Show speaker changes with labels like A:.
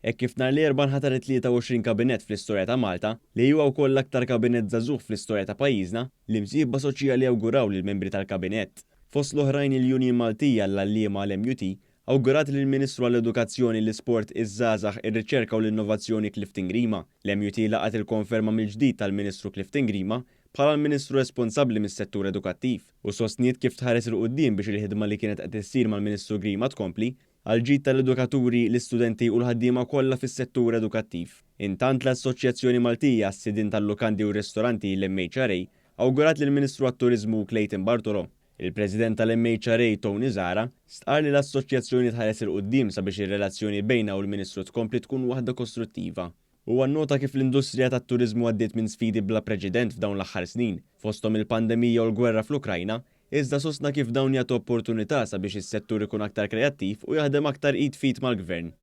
A: Hekk kif nhar l-erba' nħatar 23 kabinett fl-istorja ta' Malta li huwa wkoll l-aktar kabinett żagħżugħ fl-istorja ta' pajjiżna li msieħba soċjali awguraw lill-membri tal-kabinett. Fost l-oħrajn il-Union Maltija l-għalliema l-MUT awgurat lill-Ministru għall-Edukazzjoni, l-Isport, iż-Żgħażagħ, ir-Riċerka u l-Innovazzjoni Clifton Grima. L-MUT laqat il-konferma mill-ġdid tal-Ministru Clifton Grima bħala l-Ministru responsabbli mis-settur edukattiv u sostniet kif tħares il quddiem biex il-ħidma li kienet qed issir mal-Ministru Grima tkompli għal ġid tal-edukaturi, l-istudenti u l-ħaddiema kollha fis-settur edukattiv. Intant l-Assoċjazzjoni Maltija għas-sidin tal-lukandi u ristoranti l-MHRA awgurat lill-Ministru għat-Turiżmu Clayton Bartolo. Il-President tal-MHRA Tony Zara stqar li l-assoċjazzjoni tħares il quddiem sabiex ir-relazzjoni bejna u l-Ministru tkompli tkun waħda kostruttiva. U għannota kif l-industrija tat-turiżmu għaddiet minn sfidi bla preċedent f'dawn l-aħħar snin, fosthom il-pandemija u l-gwerra fl-Ukrajna, iżda sostna kif dawn jagħtu opportunità sabiex is-settur ikun aktar kreattiv u jaħdem aktar id fit mal-gvern.